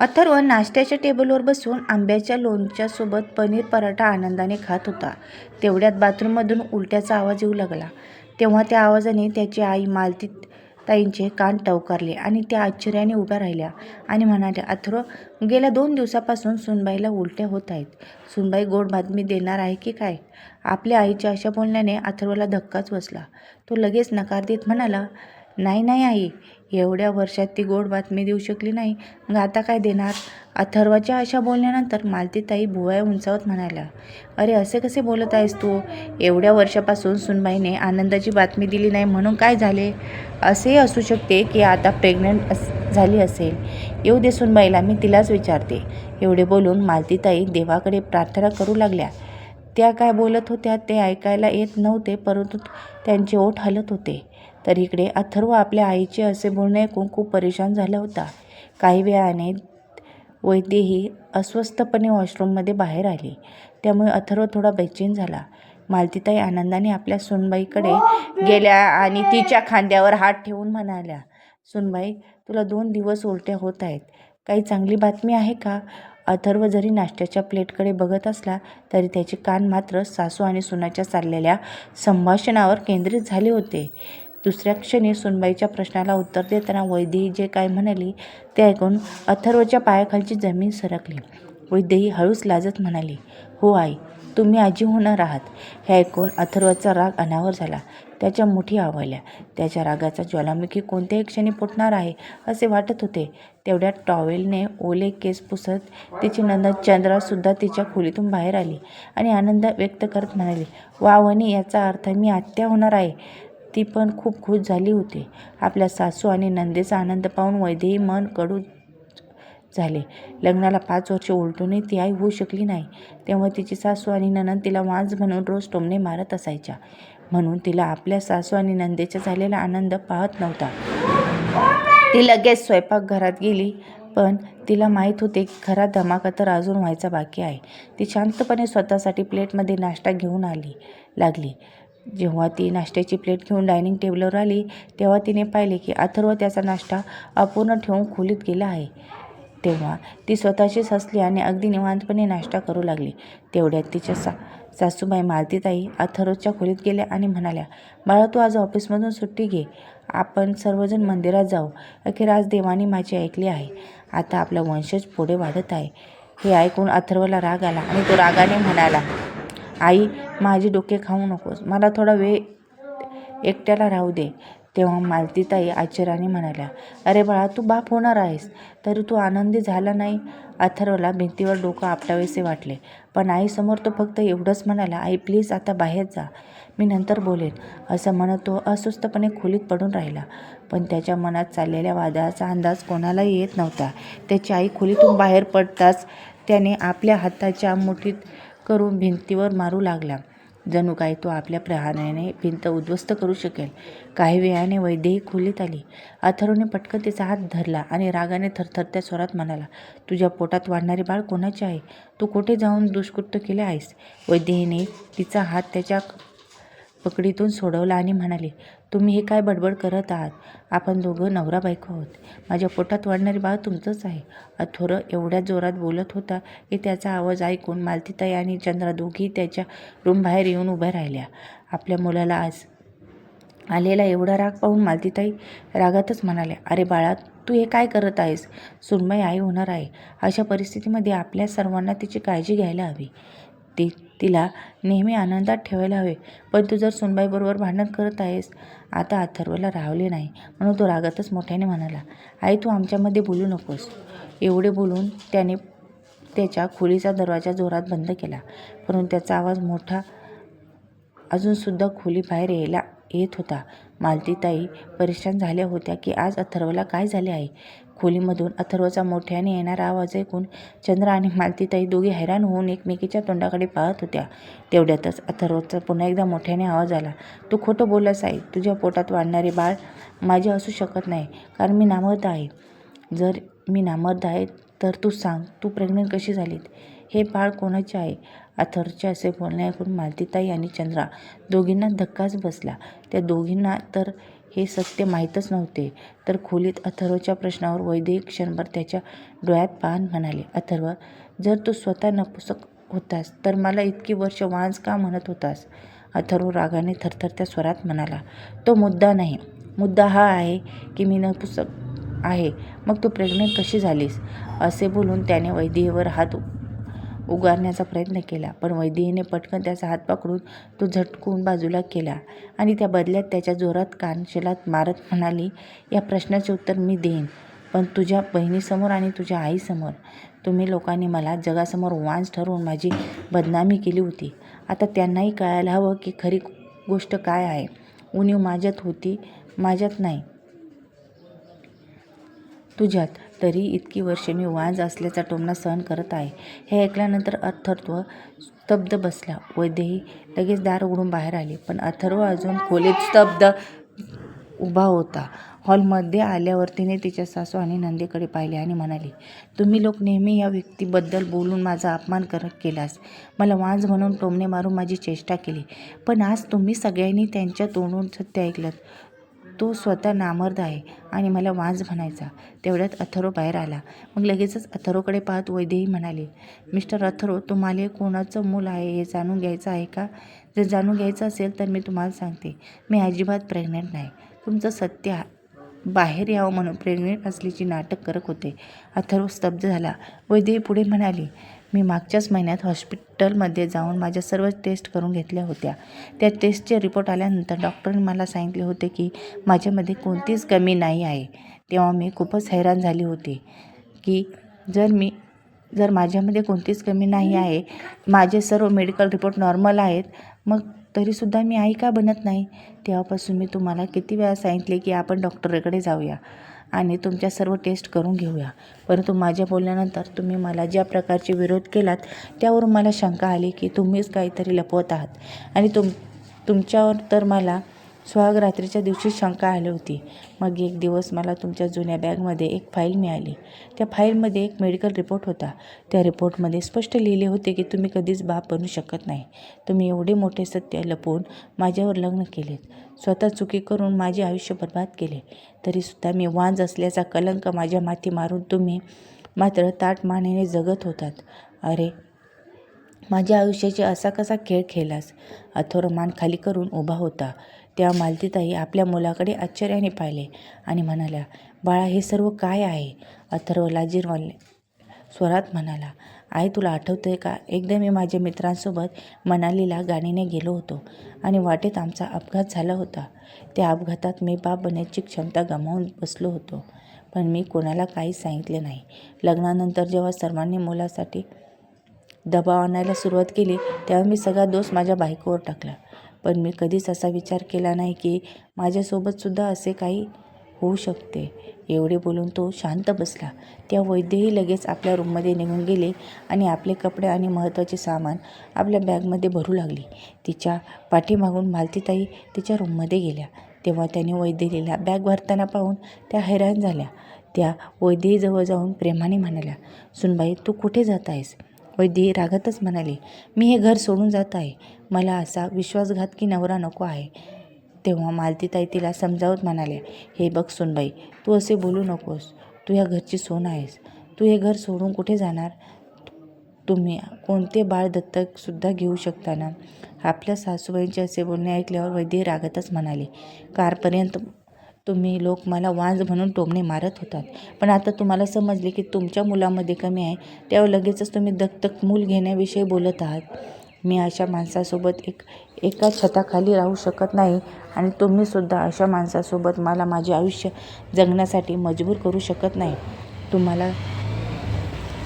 अथर्व नाश्त्याच्या टेबलवर बसून आंब्याच्या लोणच्यासोबत पनीर पराठा आनंदाने खात होता. तेवढ्यात बाथरूममधून उलट्याचा आवाज येऊ लागला. तेव्हा त्या आवाजाने त्याची आई मालतीताईंचे कान टवकारले आणि त्या आश्चर्याने उभ्या राहिल्या आणि म्हणाल्या, अथर्व, गेल्या 2 दिवसापासून सुनबाईला उलट्या होत आहेत. सुनबाई गोड बातमी देणार आहे की काय? आपल्या आईच्या अशा बोलण्याने अथर्वला धक्काच बसला. तो लगेच नकार देत म्हणाला, नाही नाही आई, एवढ्या वर्षात ती गोड बातमी देऊ शकली नाही, मग आता काय देणार? अथर्वच्या अशा बोलण्यानंतर मालतीताई भुवया उंचावत म्हणाल्या, अरे असे कसे बोलत आहेस तू? एवढ्या वर्षापासून सुनबाईने आनंदाची बातमी दिली नाही म्हणून काय झाले? असेही असू शकते की आता प्रेग्नंट झाली असेल. येऊ दे सुनबाईला, मी तिलाच विचारते. एवढे बोलून मालतीताई देवाकडे प्रार्थना करू लागल्या. त्या काय बोलत होत्या ते ऐकायला येत नव्हते, परंतु त्यांचे ओठ हलत होते. तर इकडे अथर्व आपल्या आईचे असे बोलणे ऐकून खूप परेशान झाला होता. काही वेळाने वैद्यही अस्वस्थपणे वॉशरूममध्ये बाहेर आली. त्यामुळे अथर्व थोडा बेचैन झाला. मालतीताई आनंदाने आपल्या सुनबाईकडे गेल्या आणि तिच्या खांद्यावर हात ठेवून म्हणाल्या, सुनबाई, तुला 2 दिवस उलट्या होत आहेत. काही चांगली बातमी आहे का? अथर्व जरी नाश्त्याच्या प्लेटकडे बघत असला तरी त्याचे कान मात्र सासू आणि सुनाच्या चाललेल्या संभाषणावर केंद्रित झाले होते. दुसऱ्या क्षणी सुनबाईच्या प्रश्नाला उत्तर देताना वैदेही जे काय म्हणाली ते ऐकून अथर्वच्या पायाखालची जमीन सरकली. वैदेही हळूच लाजत म्हणाली, हो आई, तुम्ही आजी होणार आहात. हे ऐकून अथर्वचा राग अनावर झाला. त्याच्या मुठी आवळल्या. त्याच्या रागाचा ज्वालामुखी कोणत्याही क्षणी फुटणार आहे असे वाटत होते. तेवढ्यात टॉवेलने ओले केस पुसत तिची नणंद चंद्रासुद्धा तिच्या खोलीतून बाहेर आली आणि आनंद व्यक्त करत म्हणाली, वा वहिनी, याचा अर्थ मी आत्या होणार आहे. ती पण खूप खुश झाली होती. आपल्या सासू आणि नंदेचा आनंद पाहून वैदेही मन कडू झाले. लग्नाला 5 वर्षे उलटूनही ती आई होऊ शकली नाही. तेव्हा तिची सासू आणि नणंद तिला वांज म्हणून रोज टोमणे मारत असायच्या. म्हणून तिला आपल्या सासू आणि नंदेचा झालेला आनंद पाहत नव्हता. ती लगेच स्वयंपाकघरात गेली, पण तिला माहीत होते की खरा धमाका तर अजून व्हायचा बाकी आहे. ती शांतपणे स्वतःसाठी प्लेटमध्ये नाश्ता घेऊन लागली. जेव्हा ती नाश्त्याची प्लेट घेऊन डायनिंग टेबलवर आली तेव्हा तिने पाहिले की अथर्व त्याचा नाश्ता अपूर्ण ठेवून खोलीत गेला आहे. तेव्हा ती स्वतःशीच हसली आणि अगदी निवांतपणे नाश्ता करू लागली. तेवढ्यात तिच्या सासूबाई मालतीताई अथर्वच्या खोलीत गेल्या आणि म्हणाल्या, बाळा, तू आज ऑफिसमधून सुट्टी घे. आपण सर्वजण मंदिरात जाऊ. अखेर आज देवाने माझी ऐकली आहे. आता आपला वंशज पुढे वाढत आहे. हे ऐकून अथर्वला राग आला आणि तो रागाने म्हणाला, आई, माझी डोके खाऊ नकोस. मला थोडा वेळ एकट्याला राहू दे. तेव्हा मालतीताई आश्चर्याने म्हणाल्या, अरे बाळा, तू बाप होणार आहेस तरी तू आनंदी झाला नाही? अथर्वला भिंतीवर डोकं आपटावेसे वाटले, पण आईसमोर तो फक्त एवढंच म्हणाला, आई प्लीज आता बाहेर जा, मी नंतर बोलेन. असं म्हणत तो अस्वस्थपणे खोलीत पडून राहिला. पण त्याच्या मनात चाललेल्या वादळाचा अंदाज कोणालाही येत नव्हता. त्याची आई खोलीतून बाहेर पडताच त्याने आपल्या हाताच्या मुठीत करून भिंतीवर मारू लागला. जणू काही तो आपल्या प्रहाराने भिंत उद्ध्वस्त करू शकेल. काही वेळाने वैदेही खोलीत आली. अथर्वने पटकन तिचा हात धरला आणि रागाने थरथरत्या स्वरात म्हणाला, तुझ्या पोटात वाढणारे बाळ कोणाचे आहे? तू कुठे जाऊन दुष्कृत्य केले आहेस? वैदेहीने तिचा हात त्याच्या पकडीतून सोडवला आणि म्हणाली, तुम्ही हे काय बडबड करत आहात? आपण दोघं नवरा बायको आहोत. माझ्या पोटात वाढणारे बाळ तुमचंच आहे. अथर्व एवढ्या जोरात बोलत होता की त्याचा आवाज ऐकून मालतीताई आणि चंद्रा दोघी त्याच्या रूमबाहेर येऊन उभ्या राहिल्या. आपल्या मुलाला आज आलेला एवढा राग पाहून मालतीताई रागातच म्हणाल्या, अरे बाळा, तू हे काय करत आहेस? सुनबाई आई होणार आहे. अशा परिस्थितीमध्ये आपल्या सर्वांना तिची काळजी घ्यायला हवी. तिला नेहमी आनंदात ठेवायला हवे. पण तू जर सुनबाईबरोबर भांडण करत आहेस. आता अथर्वला राहवले नाही म्हणून तो रागातच मोठ्याने म्हणाला, आई, तू आमच्यामध्ये बोलू नकोस. एवढे बोलून त्याने त्याच्या खोलीचा दरवाजा जोरात बंद केला. परंतु त्याचा आवाज मोठा अजूनसुद्धा खोली बाहेर येत होता. मालतीताई परेशान झाल्या होत्या की आज अथर्वला काय झाले आहे. खोलीमधून अथर्वचा मोठ्याने येणारा आवाज ऐकून चंद्रा आणि मालतीताई दोघी हैराण होऊन एकमेकीच्या तोंडाकडे पाहत होत्या. तेवढ्यातच अथर्वचा पुन्हा एकदा मोठ्याने आवाज आला, तू खोटं बोललास आई. तुझ्या पोटात वाढणारे बाळ माझे असू शकत नाही, कारण मी नामर्द आहे. जर मी नामर्द आहे तर तू सांग, तू प्रेग्नंट कशी झालीत? हे बाळ कोणाचे आहे? अथर्वचे असे बोलणे ऐकून मालतीताई आणि चंद्रा दोघींना धक्काच बसला. त्या दोघींना तर हे सत्य माहीतच नव्हते. तर खोलीत अथर्वच्या प्रश्नावर वैदेही क्षणभर त्याच्या डोळ्यात पाहत म्हणाले, अथर्व, जर तू स्वतः नपुसक होतास तर मला इतकी वर्ष वांज का म्हणत होतास? अथर्व रागाने थरथरत्या स्वरात म्हणाला, तो मुद्दा नाही. मुद्दा हा आहे की मी नपुसक आहे, मग तू प्रेग्नेंट कशी झालीस? असे बोलून त्याने वैदेहीवर हात उगारण्याचा प्रयत्न केला, पण वैदेहीने पटकन त्याचा हात पकडून तो झटकून बाजूला केला आणि त्या बदल्यात त्याच्या जोरात कानशिलात मारत म्हणाली, या प्रश्नाचे उत्तर मी देईन, पण तुझ्या बहिणीसमोर आणि तुझ्या आईसमोर. तुम्ही लोकांनी मला जगासमोर वांज ठरवून माझी बदनामी केली होती. आता त्यांनाही कळायला हवं की खरी गोष्ट काय आहे. उणीव माझ्यात होती, माझ्यात नाही, तुझ्यात. तरी इतकी वर्षे मी वांज असल्याचा टोमणा सहन करत आहे. हे ऐकल्यानंतर अथर्व स्तब्ध बसला. वैदेही लगेच दार उघडून बाहेर आली, पण अथर्व अजून खोलीत स्तब्ध उभा होता. हॉलमध्ये आल्यावर तिने तिच्या सासू आणि नंदेकडे पाहिले आणि म्हणाली, तुम्ही लोक नेहमी या व्यक्तीबद्दल बोलून माझा अपमान केलास. मला वांज म्हणून टोमणे मारून माझी चेष्टा केली, पण आज तुम्ही सगळ्यांनी त्यांच्या तोंडून सत्य ऐकलं. तो स्वतः नामर्द आहे आणि मला वांज म्हणायचा. तेवढ्यात अथर्व बाहेर आला. मग लगेचच अथर्वकडे पाहत वैदेही म्हणाली, मिस्टर अथर्व, तुम्हाला कोणाचं मूल आहे हे जाणून घ्यायचं आहे का? जर जाणून घ्यायचं असेल तर मी तुम्हाला सांगते, मी अजिबात प्रेग्नेंट नाही. तुमचं सत्य बाहेर यावं म्हणून प्रेग्नेंट असल्याची नाटक करत होते. अथर्व स्तब्ध झाला. वैदेही पुढे म्हणाली, मी मागच्याच महिन्यात हॉस्पिटलमध्ये जाऊन माझ्या सर्व टेस्ट करून घेतल्या होत्या. त्या टेस्टचे रिपोर्ट आल्यानंतर डॉक्टरांनी मला सांगितले होते की माझ्यामध्ये कोणतीच कमी नाही आहे. तेव्हा मी खूपच हैराण झाली होती की जर माझ्यामध्ये कोणतीच कमी नाही आहे, माझे सर्व मेडिकल रिपोर्ट नॉर्मल आहेत, मग तरीसुद्धा मी आई का बनत नाही? तेव्हापासून मी तुम्हाला किती वेळा सांगितले की आपण डॉक्टरकडे जाऊया आणि तुमच्या सर्व टेस्ट करून घेऊया. परंतु माझ्या बोलण्यानंतर तुम्ही मला ज्या प्रकारचे विरोध केलात त्यावरून मला शंका आली की तुम्हीच काहीतरी लपवत आहात आणि तुमच्यावर तर मला सुहाग रात्रीच्या दिवशी शंका आली होती. मग एक दिवस मला तुमच्या जुन्या बॅगमध्ये एक फाईल मिळाली. त्या फाईलमध्ये एक मेडिकल रिपोर्ट होता. त्या रिपोर्टमध्ये स्पष्ट लिहिले होते की तुम्ही कधीच बाप बनू शकत नाही. तुम्ही एवढे मोठे सत्य लपवून माझ्यावर लग्न केलेत, स्वतः चुकी करून माझे आयुष्य बर्बाद केले. तरीसुद्धा मी वांज असल्याचा कलंक माझ्या माथी मारून तुम्ही मात्र ताठमानेने जगत होतात. अरे, माझ्या आयुष्याची असा कसा खेळ खेळलास? अथर्व मान खाली करून उभा होता. तेव्हा मालतीताई आपल्या मुलाकडे आश्चर्याने पाहिले आणि म्हणाल्या, बाळा, हे सर्व काय आहे? अथर्व लाजिरवाणे स्वरात म्हणाला, आई, तुला आठवतंय का, एकदा मी माझ्या मित्रांसोबत मनालीला गाडीने गेलो होतो आणि वाटेत आमचा अपघात झाला होता. त्या अपघातात मी बाप बनण्याची क्षमता गमावून बसलो होतो, पण मी कोणाला काहीच सांगितले नाही. लग्नानंतर जेव्हा सर्वांनी मुलासाठी दबाव आणायला सुरुवात केली तेव्हा मी सगळा दोष माझ्या बायकोवर टाकला. पण मी कधीच असा विचार केला नाही की माझ्यासोबतसुद्धा असे काही होऊ शकते. एवढे बोलून तो शांत बसला. त्या वैद्यही लगेच आपल्या रूममध्ये निघून गेले आणि आपले कपडे आणि महत्त्वाचे सामान आपल्या बॅगमध्ये भरू लागली. तिच्या पाठीमागून मालतीताई तिच्या रूममध्ये गेल्या. तेव्हा त्याने वैदेहीला बॅग भरताना पाहून त्या हैराण झाल्या. त्या वैदेहीजवळ जाऊन प्रेमाने म्हणाल्या, सुनबाई, तू कुठे जात आहेस? वैदेही रागातच म्हणाली, मी हे घर सोडून जात आहे. मला असा विश्वासघातकी नवरा नको आहे. तेव्हा मालतीताई तिला समजावत म्हणाल्या, हे बघ सुनबाई, तू असे बोलू नकोस. तू या घरची सून आहेस. तू हे घर सोडून कुठे जाणार? तुम्ही कोणते बाळ दत्तकसुद्धा घेऊ शकता ना? आपल्या सासूबाईंचे असे बोलणे ऐकल्यावर वैदेही रागातच म्हणाली, कारपर्यंत तुम्ही लोक मला वांज म्हणून टोमणे मारत होतात, पण आता तुम्हाला समजले की तुमच्या मुलामध्ये कमी आहे, तेव्हा लगेचच तुम्ही दत्तक मूल घेण्याविषयी बोलत आहात. मी अशा माणसासोबत एका छताखाली राहू शकत नाही आणि तुम्हीसुद्धा अशा माणसासोबत मला माझे आयुष्य जगण्यासाठी मजबूर करू शकत नाही. तुम्हाला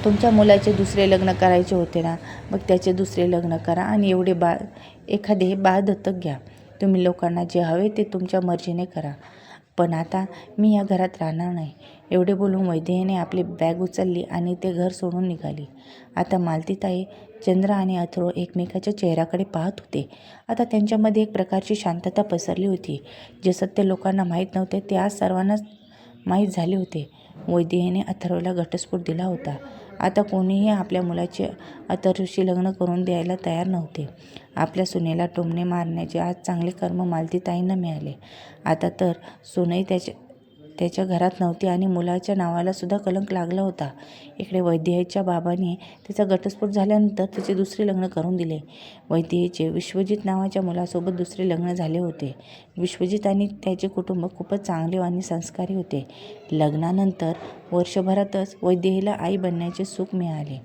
तुमच्या मुलाचे दुसरे लग्न करायचे होते ना, मग त्याचे दुसरे लग्न करा आणि एखादे बाळ दत्तक घ्या. तुम्ही लोकांना जे हवे ते तुमच्या मर्जीने करा, पण आता मी या घरात राहणार नाही. एवढे बोलून वैदेहीने आपली बॅग उचलली आणि ते घर सोडून निघाली. आता मालतीताई, चंद्र आणि अथर्व एकमेकाच्या चेहऱ्याकडे पाहत होते. आता त्यांच्यामध्ये एक प्रकारची शांतता पसरली होती. जे सत्य लोकांना माहीत नव्हते ते आज सर्वांनाच माहीत झाले होते. वैदेहीने अथर्वला घटस्फोट दिला होता. आता कोणीही आपल्या मुलाचे अथर्वशी लग्न करून द्यायला तयार नव्हते. आपल्या सुनेला टोमणे मारण्याचे आज चांगले कर्म मालतीताईंना मिळाले. आता तर सुनई त्याच्या घरात नव्हती आणि मुलाच्या नावाला सुद्धा कलंक लागला होता. इकडे वैदेहीच्या बाबांनी तिचा घटस्फोट झाल्यानंतर तिचे दुसरे लग्न करून दिले. वैदेहीचे विश्वजित नावाच्या मुलासोबत दुसरे लग्न झाले होते. विश्वजित आणि त्याचे कुटुंब खूपच चांगले आणि संस्कारी होते. लग्नानंतर वर्षभरातच वैदेहीला आई बनण्याचे सुख मिळाले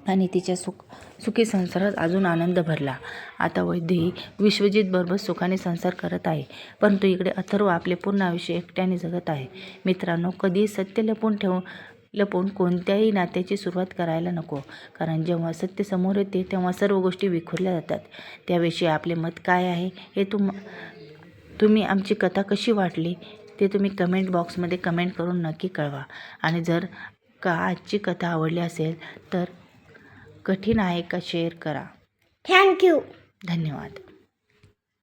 आणि तिच्या सुखी संसारात अजून आनंद भरला. आता वैदेही विश्वजितबरोबर सुखाने संसार करत आहे. परंतु इकडे अथर्व आपले पूर्ण आयुष्य एकट्याने जगत आहे. मित्रांनो, कधीही सत्य लपवून कोणत्याही नात्याची सुरुवात करायला नको. कारण जेव्हा सत्य समोर येते तेव्हा सर्व गोष्टी विखुरल्या जातात. त्याविषयी आपले मत काय आहे हे तुम्ही आमची कथा कशी वाटली ते तुम्ही कमेंट बॉक्समध्ये कमेंट करून नक्की कळवा. आणि जर का आजची कथा आवडली असेल तर कठीण आहे का शेअर करा. थँक्यू. धन्यवाद.